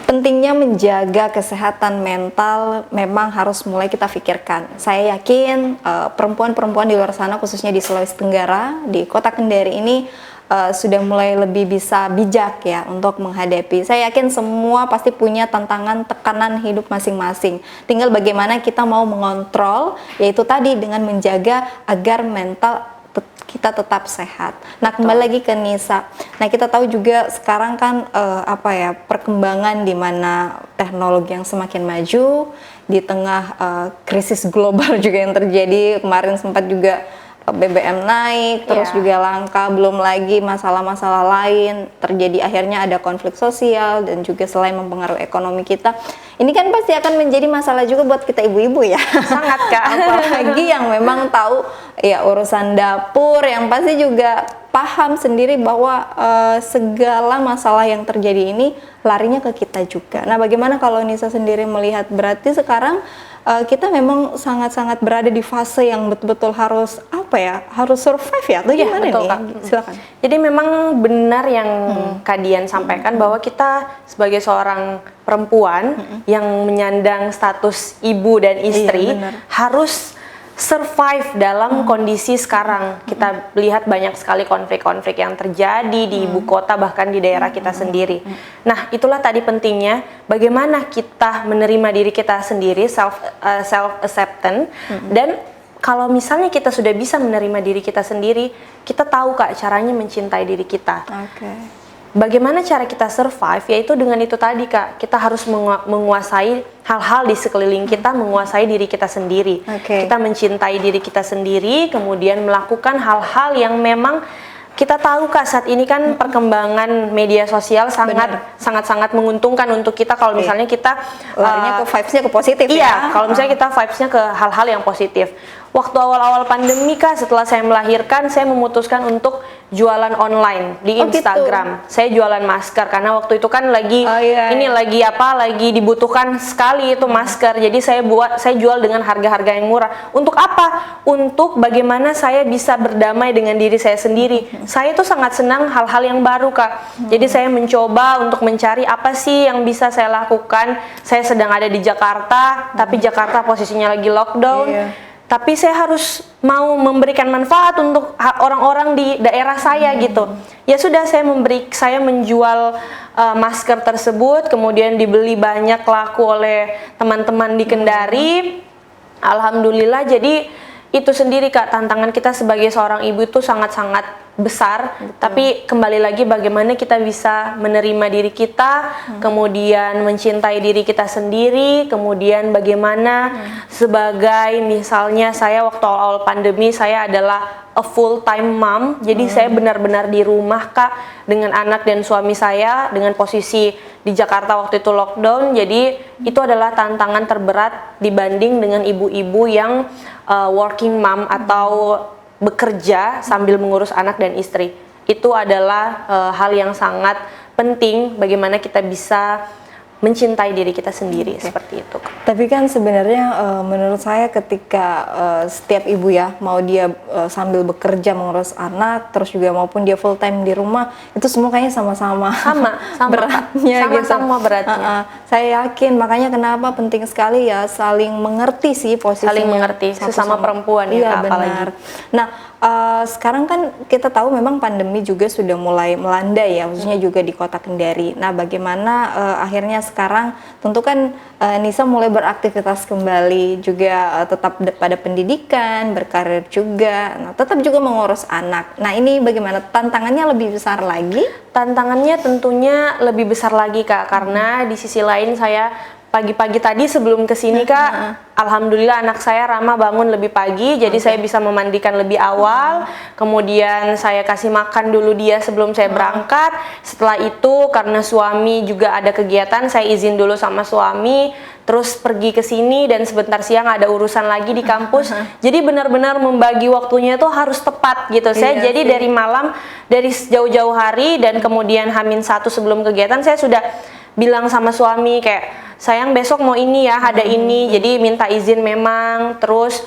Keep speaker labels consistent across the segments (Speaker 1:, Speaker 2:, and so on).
Speaker 1: Pentingnya menjaga kesehatan mental memang harus mulai kita pikirkan. Saya yakin perempuan-perempuan di luar sana, khususnya di Sulawesi Tenggara, di Kota Kendari ini sudah mulai lebih bisa bijak ya untuk menghadapi. Saya yakin semua pasti punya tantangan, tekanan hidup masing-masing. Tinggal bagaimana kita mau mengontrol, yaitu tadi dengan menjaga agar mental kita tetap sehat. Nah, kembali lagi ke Nisa. Nah, kita tahu juga sekarang kan perkembangan di mana teknologi yang semakin maju di tengah krisis global juga yang terjadi. Kemarin sempat juga BBM naik, terus juga langka, belum lagi masalah-masalah lain terjadi, akhirnya ada konflik sosial dan juga selain mempengaruhi ekonomi kita, ini kan pasti akan menjadi masalah juga buat kita ibu-ibu ya.
Speaker 2: Sangat Kak.
Speaker 1: Apalagi yang memang tahu ya urusan dapur, yang pasti juga paham sendiri bahwa segala masalah yang terjadi ini larinya ke kita juga. Nah, bagaimana kalau Nisa sendiri melihat, berarti sekarang kita memang sangat-sangat berada di fase yang betul-betul harus harus survive ya, atau gimana
Speaker 2: betul,
Speaker 1: nih?
Speaker 2: Kak.
Speaker 1: Silakan.
Speaker 2: Jadi memang benar yang Kak Dian sampaikan bahwa kita sebagai seorang perempuan yang menyandang status ibu dan istri harus survive dalam kondisi sekarang. Kita lihat banyak sekali konflik-konflik yang terjadi di ibu kota, bahkan di daerah kita sendiri. Nah, itulah tadi pentingnya bagaimana kita menerima diri kita sendiri, self acceptance. Dan kalau misalnya kita sudah bisa menerima diri kita sendiri, kita tahu Kak caranya mencintai diri kita. Bagaimana cara kita survive, yaitu dengan itu tadi Kak, kita harus menguasai hal-hal di sekeliling kita, menguasai diri kita sendiri. Kita mencintai diri kita sendiri, kemudian melakukan hal-hal yang memang kita tahu Kak, saat ini kan perkembangan media sosial sangat-sangat menguntungkan untuk kita kalau misalnya kita
Speaker 1: larinya ke vibes-nya ke positif ya.
Speaker 2: Kalau misalnya kita vibes-nya ke hal-hal yang positif. Waktu awal-awal pandemi Kak, setelah saya melahirkan, saya memutuskan untuk jualan online di Instagram. Gitu. Saya jualan masker karena waktu itu kan lagi lagi dibutuhkan sekali itu masker. Jadi saya jual dengan harga-harga yang murah. Untuk apa? Untuk bagaimana saya bisa berdamai dengan diri saya sendiri. Saya tuh sangat senang hal-hal yang baru Kak. Jadi saya mencoba untuk mencari apa sih yang bisa saya lakukan. Saya sedang ada di Jakarta, tapi Jakarta posisinya lagi lockdown. Tapi saya harus mau memberikan manfaat untuk orang-orang di daerah saya gitu. Ya sudah, saya menjual masker tersebut, kemudian dibeli banyak, laku oleh teman-teman di Kendari. Alhamdulillah. Jadi itu sendiri Kak, tantangan kita sebagai seorang ibu itu sangat-sangat besar. Tapi kembali lagi bagaimana kita bisa menerima diri kita, kemudian mencintai diri kita sendiri, kemudian bagaimana sebagai misalnya saya waktu awal pandemi saya adalah a full time mom. Jadi saya benar-benar di rumah Kak dengan anak dan suami saya, dengan posisi di Jakarta waktu itu lockdown. Jadi itu adalah tantangan terberat dibanding dengan ibu-ibu yang working mom atau bekerja sambil mengurus anak dan istri. Itu adalah hal yang sangat penting bagaimana kita bisa mencintai diri kita sendiri, seperti itu.
Speaker 1: Tapi kan sebenarnya menurut saya ketika setiap ibu ya, mau dia sambil bekerja mengurus anak, terus juga maupun dia full time di rumah, itu semua kayaknya sama beratnya,
Speaker 2: sama beratnya.
Speaker 1: Saya yakin, makanya kenapa penting sekali ya saling mengerti sih posisinya.
Speaker 2: Saling mengerti sesama perempuan ya,
Speaker 1: benar. Nah, sekarang kan kita tahu memang pandemi juga sudah mulai melanda ya, khususnya juga di Kota Kendari. Nah, bagaimana akhirnya sekarang tentu kan Nisa mulai beraktivitas kembali, juga tetap pada pendidikan, berkarir juga, nah, tetap juga mengurus anak. Nah, ini bagaimana, tantangannya lebih besar lagi?
Speaker 2: Tantangannya tentunya lebih besar lagi Kak, karena di sisi lain saya pagi-pagi tadi sebelum kesini Kak, alhamdulillah anak saya Rama bangun lebih pagi, jadi saya bisa memandikan lebih awal. Kemudian saya kasih makan dulu dia sebelum saya berangkat. Setelah itu karena suami juga ada kegiatan, saya izin dulu sama suami, terus pergi ke sini dan sebentar siang ada urusan lagi di kampus. Jadi benar-benar membagi waktunya itu harus tepat gitu. Saya jadi dari malam, dari jauh-jauh hari dan kemudian H-1 sebelum kegiatan saya sudah bilang sama suami kayak, sayang besok mau ini ya, ada ini, jadi minta izin memang, terus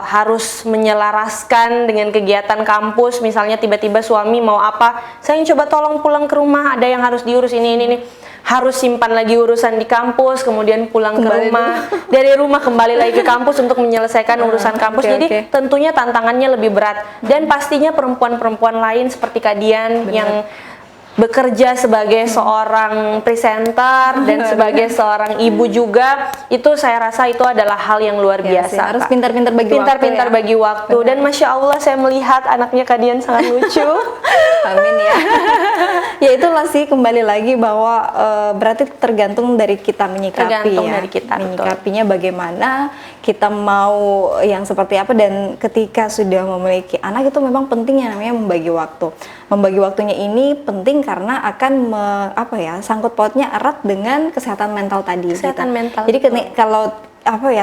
Speaker 2: harus menyelaraskan dengan kegiatan kampus. Misalnya tiba-tiba suami mau apa, sayang coba tolong pulang ke rumah, ada yang harus diurus ini. Harus simpan lagi urusan di kampus, kemudian pulang ke rumah, dari rumah kembali lagi ke kampus untuk menyelesaikan urusan kampus. Jadi tentunya tantangannya lebih berat, dan pastinya perempuan-perempuan lain seperti Kak Dian yang bekerja sebagai seorang presenter dan sebagai seorang ibu juga, itu saya rasa itu adalah hal yang luar biasa.
Speaker 1: Harus pintar-pintar bagi
Speaker 2: pintar-pintar bagi waktu. Dan masya Allah saya melihat anaknya Kak Dian sangat lucu.
Speaker 1: Amin ya. Ya itulah sih, kembali lagi bahwa berarti tergantung dari kita menyikapi,
Speaker 2: tergantung
Speaker 1: ya.
Speaker 2: dari kita,
Speaker 1: menyikapinya bagaimana, kita mau yang seperti apa. Dan ketika sudah memiliki anak itu memang penting yang namanya membagi waktu. Membagi waktunya ini penting karena akan sangkut pautnya erat dengan kesehatan mental tadi.
Speaker 2: Kesehatan mental.
Speaker 1: Jadi kalau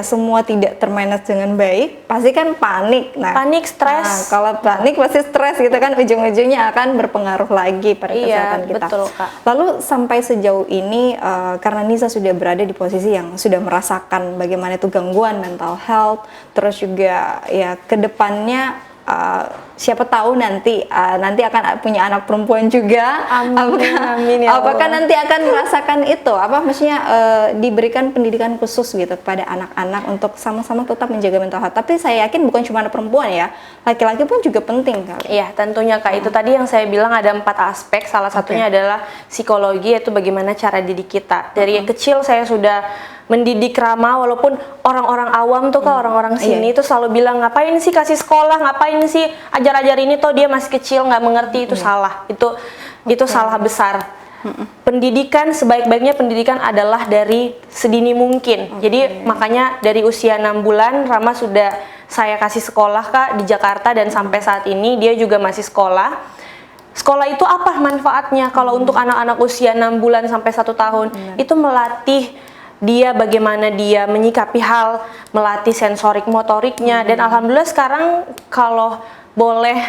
Speaker 1: semua tidak termanage dengan baik, pasti kan panik.
Speaker 2: Panik, stres.
Speaker 1: Kalau panik pasti stres gitu kan, ujung-ujungnya akan berpengaruh lagi pada kesehatan kita.
Speaker 2: Betul, Kak.
Speaker 1: Lalu sampai sejauh ini, karena Nisa sudah berada di posisi yang sudah merasakan bagaimana itu gangguan mental health, terus juga ya kedepannya siapa tahu nanti akan punya anak perempuan juga.
Speaker 2: Amin ya
Speaker 1: apakah
Speaker 2: Allah.
Speaker 1: nanti akan merasakan itu maksudnya diberikan pendidikan khusus gitu kepada anak-anak untuk sama-sama tetap menjaga mental health. Tapi saya yakin bukan cuma perempuan ya, laki-laki pun juga penting kan.
Speaker 2: Iya, tentunya Kak. Itu tadi yang saya bilang ada 4 aspek. Salah satunya adalah psikologi, yaitu bagaimana cara didik kita. Dari kecil saya sudah mendidik Rama, walaupun orang-orang awam tuh Kak, orang-orang sini itu selalu bilang, ngapain sih kasih sekolah, ngapain sih ajar-ajar ini, toh dia masih kecil nggak mengerti. Itu salah, itu salah besar. Pendidikan, sebaik-baiknya pendidikan adalah dari sedini mungkin. Jadi makanya dari usia 6 bulan Rama sudah saya kasih sekolah Kak di Jakarta, dan sampai saat ini dia juga masih sekolah. Sekolah itu apa manfaatnya kalau untuk anak-anak usia 6 bulan sampai 1 tahun? Itu melatih dia bagaimana dia menyikapi hal, melatih sensorik motoriknya. Dan alhamdulillah sekarang kalau boleh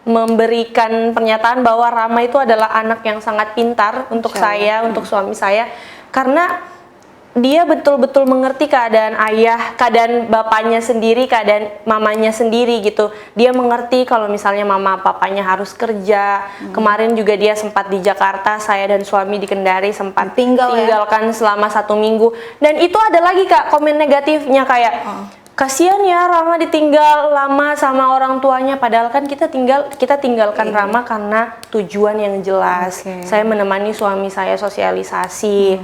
Speaker 2: memberikan pernyataan bahwa Rama itu adalah anak yang sangat pintar untuk saya, untuk suami saya, karena dia betul-betul mengerti keadaan ayah, keadaan bapaknya sendiri, keadaan mamanya sendiri gitu. Dia mengerti kalau misalnya mama papanya harus kerja. Kemarin juga dia sempat di Jakarta, saya dan suami di Kendari sempat tinggalkan selama 1 minggu. Dan itu ada lagi Kak komen negatifnya kayak, kasihan ya Rama ditinggal lama sama orang tuanya, padahal kan kita tinggalkan Rama karena tujuan yang jelas. Saya menemani suami saya sosialisasi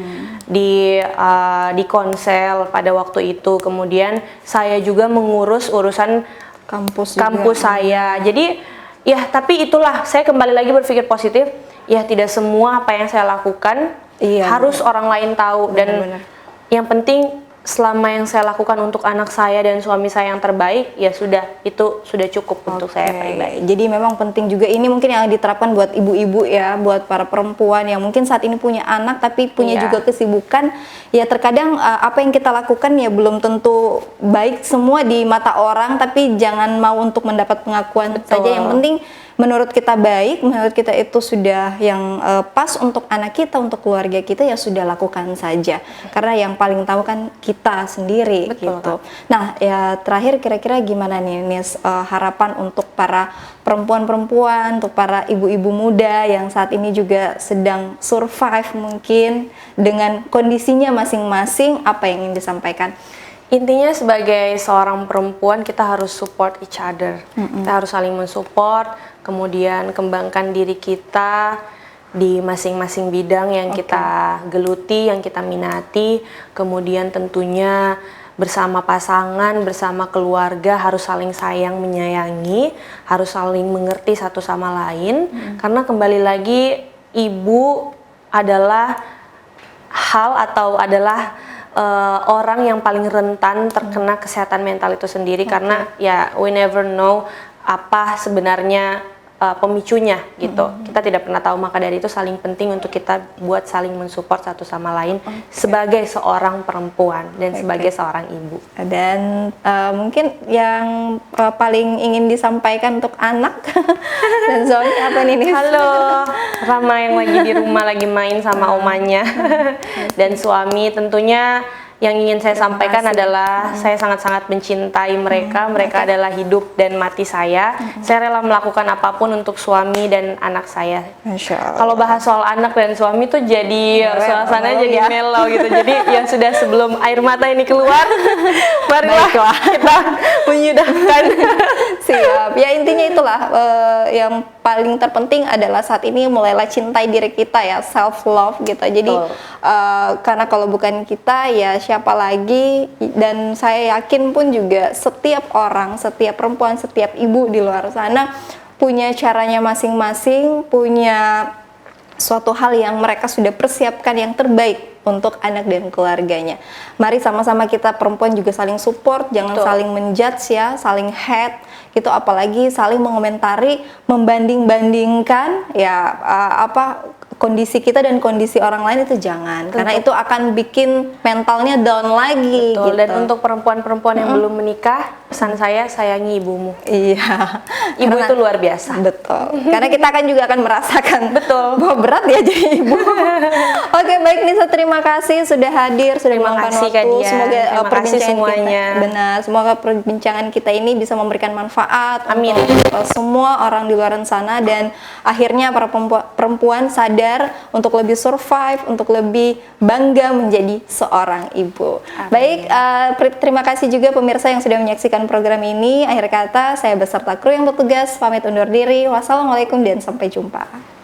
Speaker 2: di Konsel pada waktu itu. Kemudian saya juga mengurus urusan kampus saya. Jadi ya, tapi itulah, saya kembali lagi berpikir positif. Ya, tidak semua apa yang saya lakukan harus orang lain tahu. Dan yang penting selama yang saya lakukan untuk anak saya dan suami saya yang terbaik, ya sudah, itu sudah cukup untuk saya pribadi.
Speaker 1: Jadi memang penting juga ini mungkin yang diterapkan buat ibu-ibu ya, buat para perempuan yang mungkin saat ini punya anak tapi punya juga kesibukan. Ya terkadang apa yang kita lakukan ya belum tentu baik semua di mata orang, tapi jangan mau untuk mendapat pengakuan saja. Yang penting menurut kita baik, menurut kita itu sudah yang pas untuk anak kita, untuk keluarga kita, ya sudah lakukan saja. Karena yang paling tahu kan kita sendiri. Gitu. Nah, ya terakhir kira-kira gimana nih Nis, harapan untuk para perempuan-perempuan, untuk para ibu-ibu muda yang saat ini juga sedang survive mungkin dengan kondisinya masing-masing, apa yang ingin disampaikan?
Speaker 2: Intinya sebagai seorang perempuan kita harus support each other. Kita harus saling mensupport, kemudian kembangkan diri kita di masing-masing bidang yang kita geluti, yang kita minati. Kemudian tentunya bersama pasangan, bersama keluarga harus saling sayang menyayangi, harus saling mengerti satu sama lain. Karena kembali lagi, ibu adalah hal atau adalah orang yang paling rentan terkena kesehatan mental itu sendiri, karena ya we never know apa sebenarnya pemicunya gitu. Kita tidak pernah tahu, maka dari itu saling penting untuk kita buat saling mensupport satu sama lain sebagai seorang perempuan dan sebagai seorang ibu.
Speaker 1: Dan mungkin yang paling ingin disampaikan untuk anak dan suami apa nih?
Speaker 2: Halo, Rama yang lagi di rumah lagi main sama omanya. Dan suami, tentunya yang ingin saya sampaikan adalah saya sangat-sangat mencintai mereka. Mereka adalah hidup dan mati saya. Saya rela melakukan apapun untuk suami dan anak saya.
Speaker 1: Masya Allah.
Speaker 2: Kalau bahas soal anak dan suami tuh jadi suasananya jadi mellow gitu. Jadi ya sudah, sebelum air mata ini keluar, marilah kita menyudahkan.
Speaker 1: Siap. Ya intinya itulah yang paling terpenting adalah saat ini mulailah cintai diri kita ya, self love gitu. Jadi karena kalau bukan kita ya siapa lagi, dan saya yakin pun juga setiap orang, setiap perempuan, setiap ibu di luar sana punya caranya masing-masing, punya suatu hal yang mereka sudah persiapkan yang terbaik untuk anak dan keluarganya. Mari sama-sama kita perempuan juga saling support, jangan saling menjudge ya, saling hate gitu, apalagi saling mengomentari, membanding-bandingkan ya kondisi kita dan kondisi orang lain, itu jangan. Karena itu akan bikin mentalnya down lagi.
Speaker 2: Betul.
Speaker 1: Gitu.
Speaker 2: Dan untuk perempuan-perempuan yang belum menikah, pesan saya, sayangi ibumu.
Speaker 1: Iya.
Speaker 2: Ibu itu luar biasa.
Speaker 1: Betul. Karena kita juga akan merasakan bahwa berat ya jadi ibu. Oke, baik Nisa, terima kasih sudah hadir, sudah meluangkan waktu. Semoga perbincangan
Speaker 2: semuanya.
Speaker 1: Semoga perbincangan kita ini bisa memberikan manfaat
Speaker 2: Amin.
Speaker 1: untuk semua orang di luar sana, dan akhirnya para perempuan sadar untuk lebih survive, untuk lebih bangga menjadi seorang ibu.
Speaker 2: Amin.
Speaker 1: Baik, terima kasih juga pemirsa yang sudah menyaksikan program ini. Akhir kata, saya beserta kru yang bertugas pamit undur diri. Wassalamualaikum dan sampai jumpa.